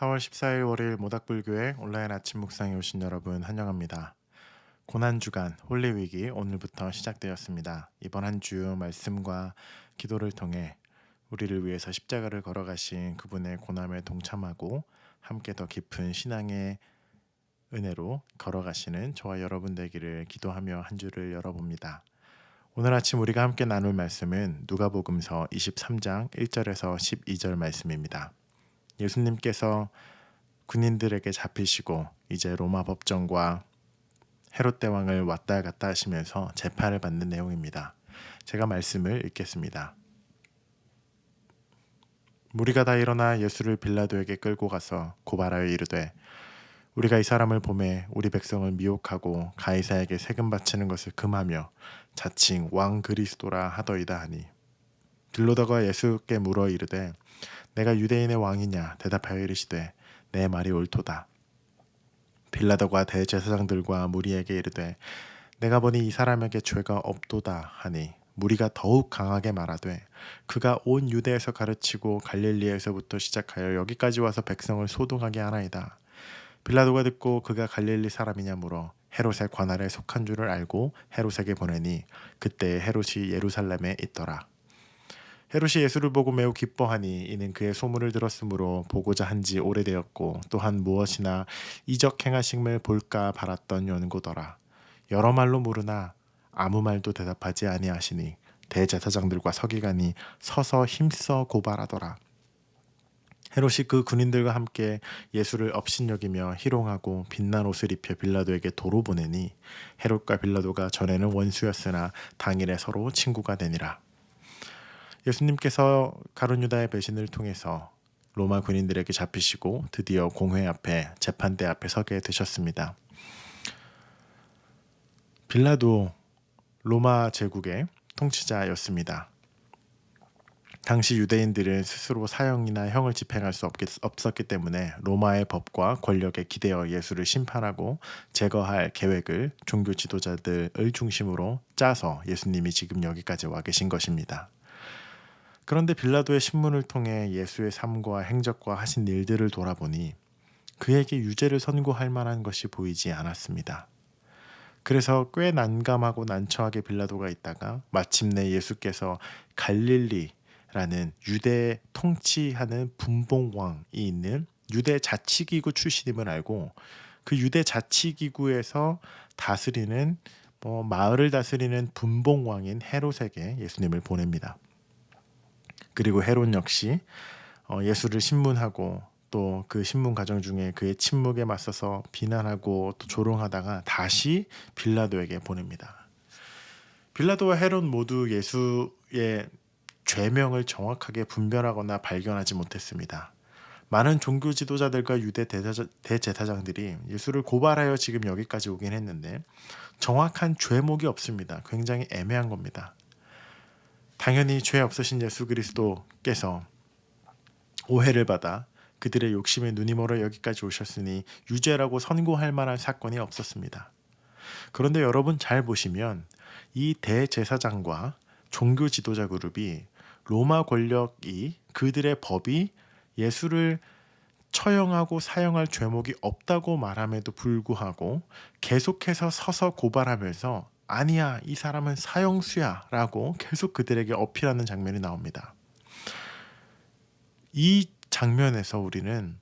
4월 14일 월요일 모닥불교회 온라인 아침 묵상에 오신 여러분 환영합니다. 고난주간 홀리위기 오늘부터 시작되었습니다. 이번 한 주 말씀과 기도를 통해 우리를 위해서 십자가를 걸어가신 그분의 고난에 동참하고 함께 더 깊은 신앙의 은혜로 걸어가시는 저와 여러분 되기를 기도하며 한 주를 열어봅니다. 오늘 아침 우리가 함께 나눌 말씀은 누가복음서 23장 1절에서 12절 말씀입니다. 예수님께서 군인들에게 잡히시고 이제 로마 법정과 헤롯 대왕을 왔다 갔다 하시면서 재판을 받는 내용입니다. 제가 말씀을 읽겠습니다. 무리가 다 일어나 예수를 빌라도에게 끌고 가서 고발하여 이르되 우리가 이 사람을 보매 우리 백성을 미혹하고 가이사에게 세금 바치는 것을 금하며 자칭 왕 그리스도라 하더이다 하니 빌라도가 예수께 물어 이르되 내가 유대인의 왕이냐 대답하여 이르시되 내 말이 옳도다. 빌라도가 대제사장들과 무리에게 이르되 내가 보니 이 사람에게 죄가 없도다 하니 무리가 더욱 강하게 말하되 그가 온 유대에서 가르치고 갈릴리에서부터 시작하여 여기까지 와서 백성을 소동하게 하나이다. 빌라도가 듣고 그가 갈릴리 사람이냐 물어 헤롯의 관할에 속한 줄을 알고 헤롯에게 보내니 그때 헤롯이 예루살렘에 있더라. 헤롯이 예수를 보고 매우 기뻐하니 이는 그의 소문을 들었으므로 보고자 한지 오래되었고 또한 무엇이나 이적 행하심을 볼까 바랐던 연고더라. 여러 말로 물으나 아무 말도 대답하지 아니하시니 대제사장들과 서기관이 서서 힘써 고발하더라. 헤롯이 그 군인들과 함께 예수를 업신여기며 희롱하고 빛난 옷을 입혀 빌라도에게 도로 보내니 헤롯과 빌라도가 전에는 원수였으나 당일에 서로 친구가 되니라. 예수님께서 가룟 유다의 배신을 통해서 로마 군인들에게 잡히시고 드디어 공회 앞에 재판대 앞에 서게 되셨습니다. 빌라도 로마 제국의 통치자였습니다. 당시 유대인들은 스스로 사형이나 형을 집행할 수 없었기 때문에 로마의 법과 권력에 기대어 예수를 심판하고 제거할 계획을 종교 지도자들을 중심으로 짜서 예수님이 지금 여기까지 와 계신 것입니다. 그런데 빌라도의 신문을 통해 예수의 삶과 행적과 하신 일들을 돌아보니 그에게 유죄를 선고할 만한 것이 보이지 않았습니다. 그래서 꽤 난감하고 난처하게 빌라도가 있다가 마침내 예수께서 갈릴리라는 유대 통치하는 분봉왕이 있는 유대 자치기구 출신임을 알고 그 유대 자치기구에서 다스리는 마을을 다스리는 분봉왕인 헤롯에게 예수님을 보냅니다. 그리고 헤롯 역시 예수를 신문하고 또 그 신문 과정 중에 그의 침묵에 맞서서 비난하고 또 조롱하다가 다시 빌라도에게 보냅니다. 빌라도와 헤롯 모두 예수의 죄명을 정확하게 분별하거나 발견하지 못했습니다. 많은 종교 지도자들과 유대 대제사장들이 예수를 고발하여 지금 여기까지 오긴 했는데 정확한 죄목이 없습니다. 굉장히 애매한 겁니다. 당연히 죄 없으신 예수 그리스도께서 오해를 받아 그들의 욕심에 눈이 멀어 여기까지 오셨으니 유죄라고 선고할 만한 사건이 없었습니다. 그런데 여러분 잘 보시면 이 대제사장과 종교 지도자 그룹이 로마 권력이 그들의 법이 예수를 처형하고 사형할 죄목이 없다고 말함에도 불구하고 계속해서 서서 고발하면서 아니야, 이 사람은 사형수야 라고 계속 그들에게 어필하는 장면이 나옵니다. 이 장면에서 우리는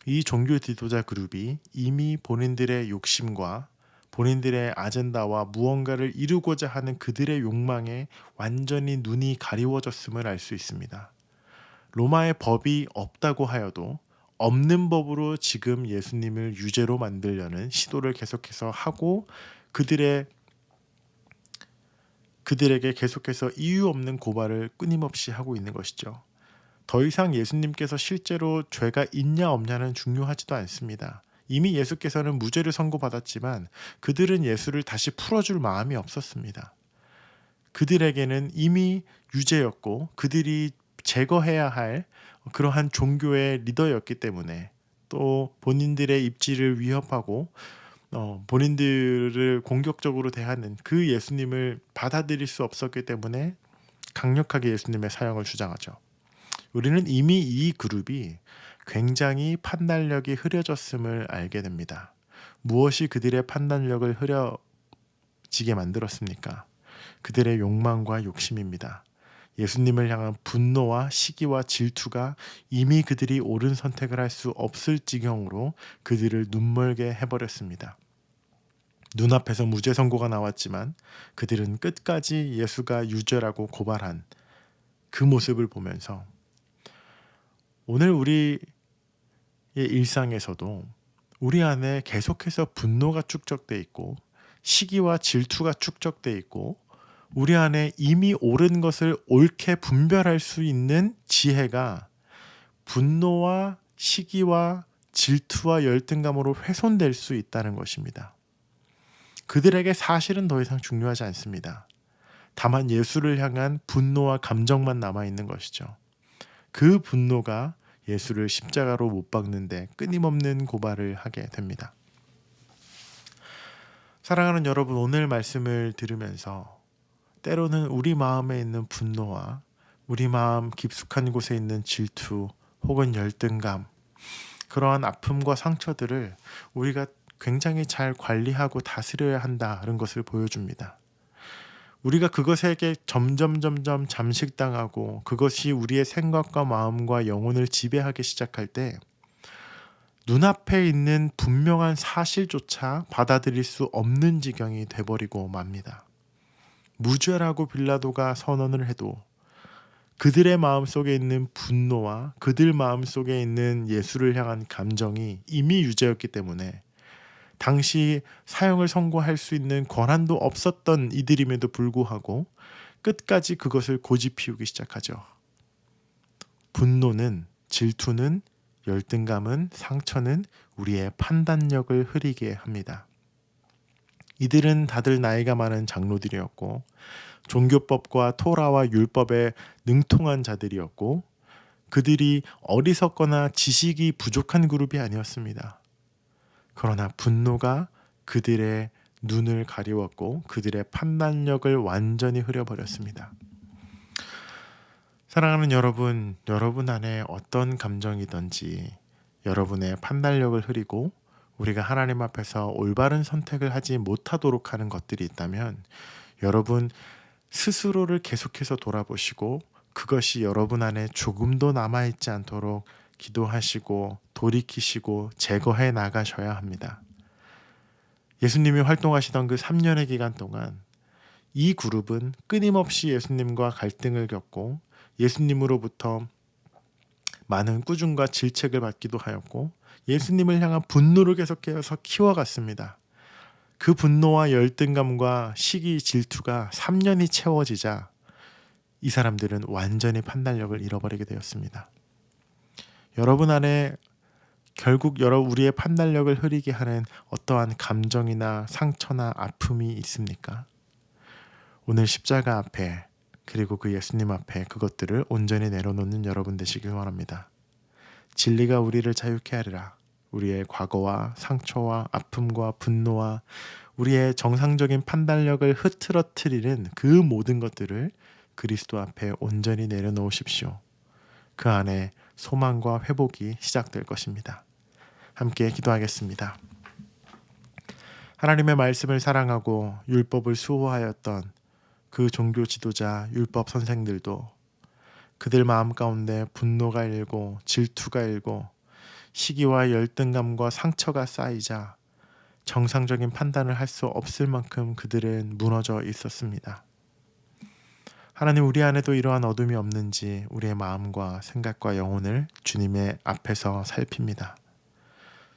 이 종교 지도자 그룹이 이미 본인들의 욕심과 본인들의 아젠다와 무언가를 이루고자 하는 그들의 욕망에 완전히 눈이 가리워졌음을 알 수 있습니다. 로마의 법이 없다고 하여도 없는 법으로 지금 예수님을 유죄로 만들려는 시도를 계속해서 하고 그들에게 계속해서 이유 없는 고발을 끊임없이 하고 있는 것이죠. 더 이상 예수님께서 실제로 죄가 있냐 없냐는 중요하지도 않습니다. 이미 예수께서는 무죄를 선고받았지만 그들은 예수를 다시 풀어줄 마음이 없었습니다. 그들에게는 이미 유죄였고 그들이 제거해야 할 그러한 종교의 리더였기 때문에 또 본인들의 입지를 위협하고 본인들을 공격적으로 대하는 그 예수님을 받아들일 수 없었기 때문에 강력하게 예수님의 사형을 주장하죠. 우리는 이미 이 그룹이 굉장히 판단력이 흐려졌음을 알게 됩니다. 무엇이 그들의 판단력을 흐려지게 만들었습니까? 그들의 욕망과 욕심입니다. 예수님을 향한 분노와 시기와 질투가 이미 그들이 옳은 선택을 할 수 없을 지경으로 그들을 눈멀게 해버렸습니다. 눈앞에서 무죄 선고가 나왔지만 그들은 끝까지 예수가 유죄라고 고발한 그 모습을 보면서 오늘 우리의 일상에서도 우리 안에 계속해서 분노가 축적돼 있고 시기와 질투가 축적돼 있고 우리 안에 이미 옳은 것을 옳게 분별할 수 있는 지혜가 분노와 시기와 질투와 열등감으로 훼손될 수 있다는 것입니다. 그들에게 사실은 더 이상 중요하지 않습니다. 다만 예수를 향한 분노와 감정만 남아있는 것이죠. 그 분노가 예수를 십자가로 못 박는데 끊임없는 고발을 하게 됩니다. 사랑하는 여러분, 오늘 말씀을 들으면서 때로는 우리 마음에 있는 분노와 우리 마음 깊숙한 곳에 있는 질투 혹은 열등감, 그러한 아픔과 상처들을 우리가 굉장히 잘 관리하고 다스려야 한다는 것을 보여줍니다. 우리가 그것에게 점점 잠식당하고 그것이 우리의 생각과 마음과 영혼을 지배하기 시작할 때 눈앞에 있는 분명한 사실조차 받아들일 수 없는 지경이 돼버리고 맙니다. 무죄라고 빌라도가 선언을 해도 그들의 마음속에 있는 분노와 그들 마음속에 있는 예수를 향한 감정이 이미 유죄였기 때문에 당시 사형을 선고할 수 있는 권한도 없었던 이들임에도 불구하고 끝까지 그것을 고집피우기 시작하죠. 분노는, 질투는, 열등감은, 상처는 우리의 판단력을 흐리게 합니다. 이들은 다들 나이가 많은 장로들이었고 종교법과 토라와 율법에 능통한 자들이었고 그들이 어리석거나 지식이 부족한 그룹이 아니었습니다. 그러나 분노가 그들의 눈을 가리웠고 그들의 판단력을 완전히 흐려버렸습니다. 사랑하는 여러분, 여러분 안에 어떤 감정이든지 여러분의 판단력을 흐리고 우리가 하나님 앞에서 올바른 선택을 하지 못하도록 하는 것들이 있다면 여러분 스스로를 계속해서 돌아보시고 그것이 여러분 안에 조금도 남아있지 않도록 기도하시고 돌이키시고 제거해 나가셔야 합니다. 예수님이 활동하시던 그 3년의 기간 동안 이 그룹은 끊임없이 예수님과 갈등을 겪고 예수님으로부터 많은 꾸중과 질책을 받기도 하였고 예수님을 향한 분노를 계속해서 키워갔습니다. 그 분노와 열등감과 시기 질투가 3년이 채워지자 이 사람들은 완전히 판단력을 잃어버리게 되었습니다. 여러분 안에 결국 우리의 판단력을 흐리게 하는 어떠한 감정이나 상처나 아픔이 있습니까? 오늘 십자가 앞에 그리고 그 예수님 앞에 그것들을 온전히 내려놓는 여러분 되시길 원합니다. 진리가 우리를 자유케 하리라. 우리의 과거와 상처와 아픔과 분노와 우리의 정상적인 판단력을 흐트러뜨리는 그 모든 것들을 그리스도 앞에 온전히 내려놓으십시오. 그 안에 소망과 회복이 시작될 것입니다. 함께 기도하겠습니다. 하나님의 말씀을 사랑하고 율법을 수호하였던 그 종교 지도자 율법 선생들도 그들 마음 가운데 분노가 일고 질투가 일고 시기와 열등감과 상처가 쌓이자 정상적인 판단을 할 수 없을 만큼 그들은 무너져 있었습니다. 하나님, 우리 안에도 이러한 어둠이 없는지 우리의 마음과 생각과 영혼을 주님의 앞에서 살핍니다.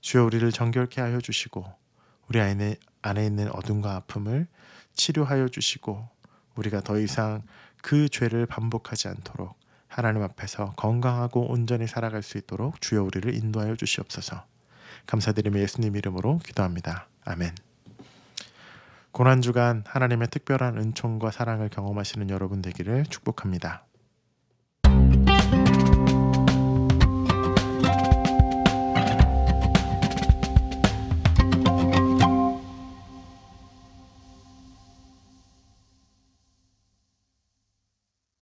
주여, 우리를 정결케 하여 주시고 우리 안에 있는 어둠과 아픔을 치료하여 주시고 우리가 더 이상 그 죄를 반복하지 않도록 하나님 앞에서 건강하고 온전히 살아갈 수 있도록 주여 우리를 인도하여 주시옵소서. 감사드리며 예수님 이름으로 기도합니다. 아멘. 고난주간 하나님의 특별한 은총과 사랑을 경험하시는 여러분 되기를 축복합니다.